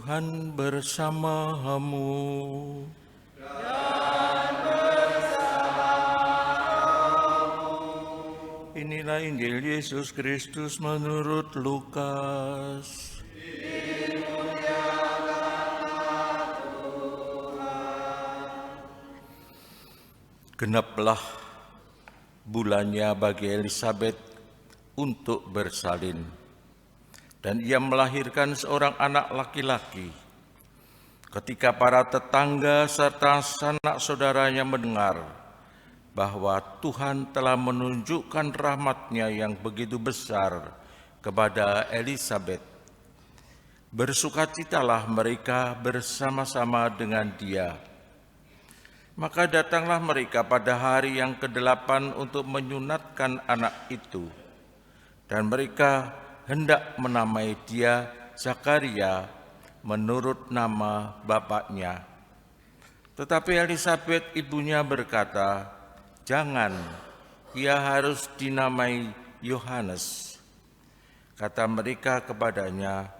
Tuhan bersamamu. Inilah Injil Yesus Kristus menurut Lukas. Genaplah bulannya bagi Elisabet untuk bersalin, dan ia melahirkan seorang anak laki-laki. Ketika para tetangga serta sanak saudaranya mendengar bahwa Tuhan telah menunjukkan rahmat-Nya yang begitu besar kepada Elisabet, bersukacitalah mereka bersama-sama dengan dia. Maka datanglah mereka pada hari yang ke-8 untuk menyunatkan anak itu, dan mereka hendak menamai dia Zakaria menurut nama bapaknya. Tetapi Elisabet ibunya berkata, "Jangan, ia harus dinamai Yohanes." Kata mereka kepadanya,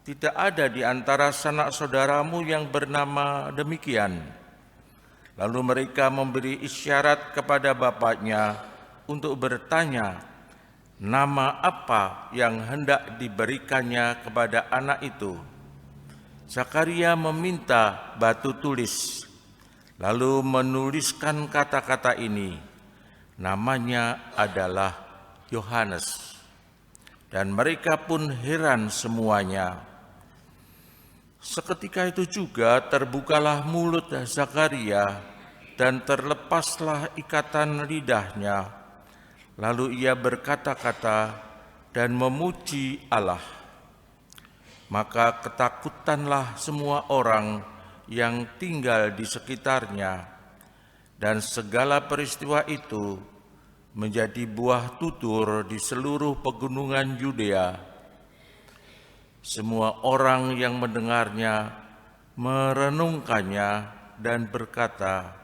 "Tidak ada di antara sanak saudaramu yang bernama demikian." Lalu mereka memberi isyarat kepada bapaknya untuk bertanya nama apa yang hendak diberikannya kepada anak itu. Zakaria meminta batu tulis, lalu menuliskan kata-kata ini, namanya adalah Yohanes. Dan mereka pun heran semuanya. Seketika itu juga terbukalah mulut Zakaria dan terlepaslah ikatan lidahnya. Lalu ia berkata-kata dan memuji Allah. Maka ketakutanlah semua orang yang tinggal di sekitarnya, dan segala peristiwa itu menjadi buah tutur di seluruh pegunungan Yudea. Semua orang yang mendengarnya merenungkannya dan berkata,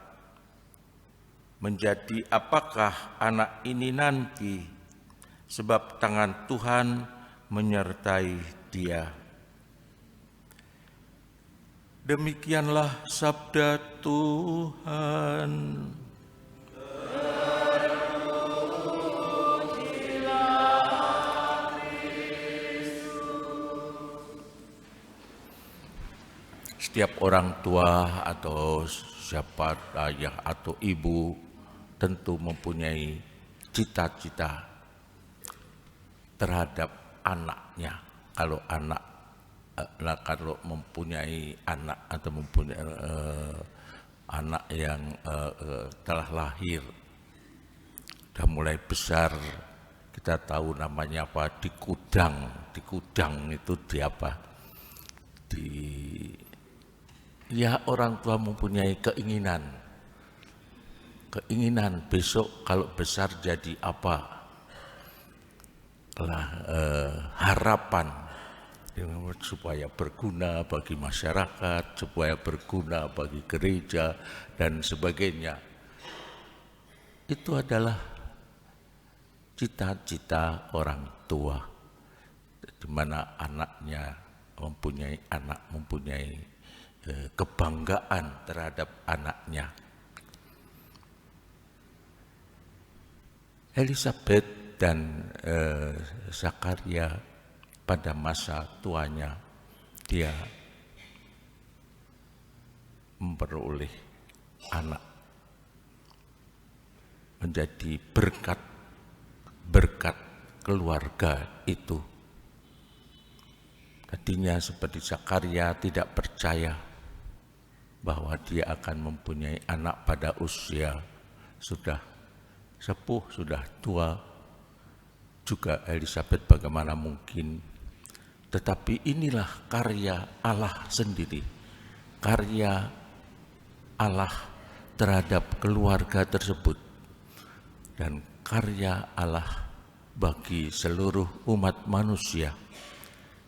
"Menjadi apakah anak ini nanti? Sebab tangan Tuhan menyertai dia." Demikianlah sabda Tuhan. Setiap orang tua atau siapa ayah atau ibu tentu mempunyai cita-cita terhadap anaknya. Kalau mempunyai anak atau mempunyai anak yang telah lahir, sudah mulai besar, kita tahu namanya apa, dikudang itu ya orang tua mempunyai keinginan besok kalau besar jadi apa, harapan supaya berguna bagi masyarakat, supaya berguna bagi gereja dan sebagainya. Itu adalah cita-cita orang tua, di mana anaknya mempunyai kebanggaan terhadap anaknya. Elisabet dan Zakaria pada masa tuanya dia memperoleh anak, menjadi berkat keluarga itu. Tadinya seperti Zakaria tidak percaya bahwa dia akan mempunyai anak pada usia sudah sepuh, sudah tua. Juga Elisabet bagaimana mungkin. Tetapi inilah karya Allah sendiri, karya Allah terhadap keluarga tersebut, dan karya Allah bagi seluruh umat manusia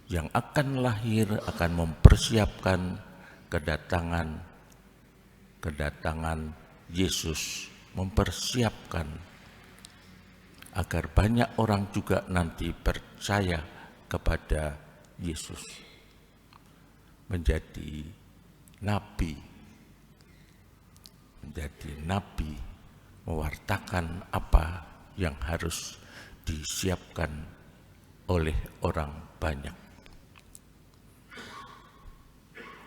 yang akan lahir, akan mempersiapkan kedatangan Yesus, mempersiapkan agar banyak orang juga nanti percaya kepada Yesus. menjadi nabi, mewartakan apa yang harus disiapkan oleh orang banyak.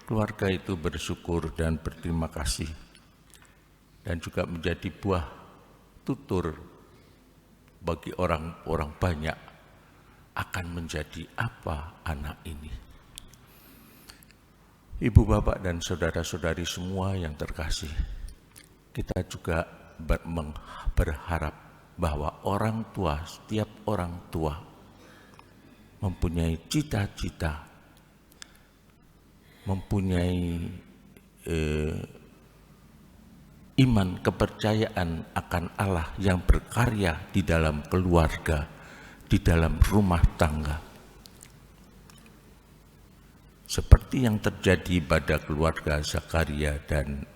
Keluarga itu bersyukur dan berterima kasih, dan juga menjadi buah tutur bagi orang banyak akan menjadi apa anak ini. Ibu, bapak, dan saudara-saudari semua yang terkasih, kita juga berharap bahwa setiap orang tua mempunyai cita-cita, mempunyai iman, kepercayaan akan Allah yang berkarya di dalam keluarga, di dalam rumah tangga. Seperti yang terjadi pada keluarga Zakaria dan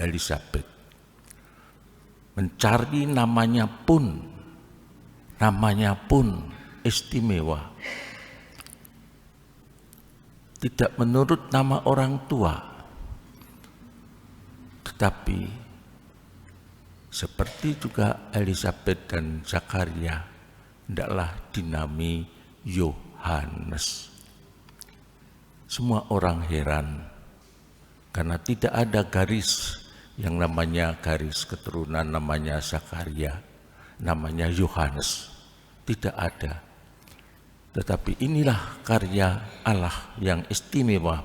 Elizabeth. Mencari namanya pun istimewa. Tidak menurut nama orang tua, tetapi seperti juga Elizabeth dan Zakaria, hendaklah dinamai Yohanes. Semua orang heran karena tidak ada garis yang namanya garis keturunan, namanya Zakaria, namanya Yohanes. Tidak ada. Tetapi inilah karya Allah yang istimewa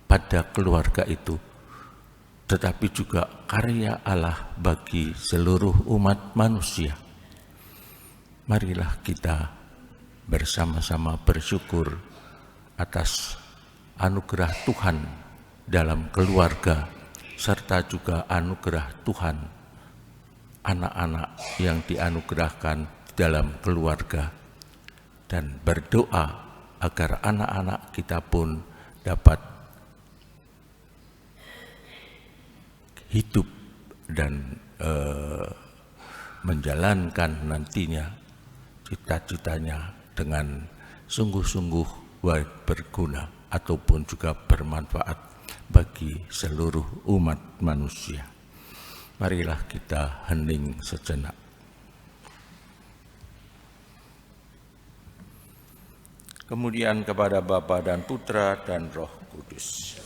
pada keluarga itu, tetapi juga karya Allah bagi seluruh umat manusia. Marilah kita bersama-sama bersyukur atas anugerah Tuhan dalam keluarga, serta juga anugerah Tuhan anak-anak yang dianugerahkan dalam keluarga, dan berdoa agar anak-anak kita pun dapat hidup dan menjalankan nantinya cita-citanya dengan sungguh-sungguh berguna ataupun juga bermanfaat bagi seluruh umat manusia. Marilah kita hening sejenak. Kemudian kepada Bapa dan Putra dan Roh Kudus.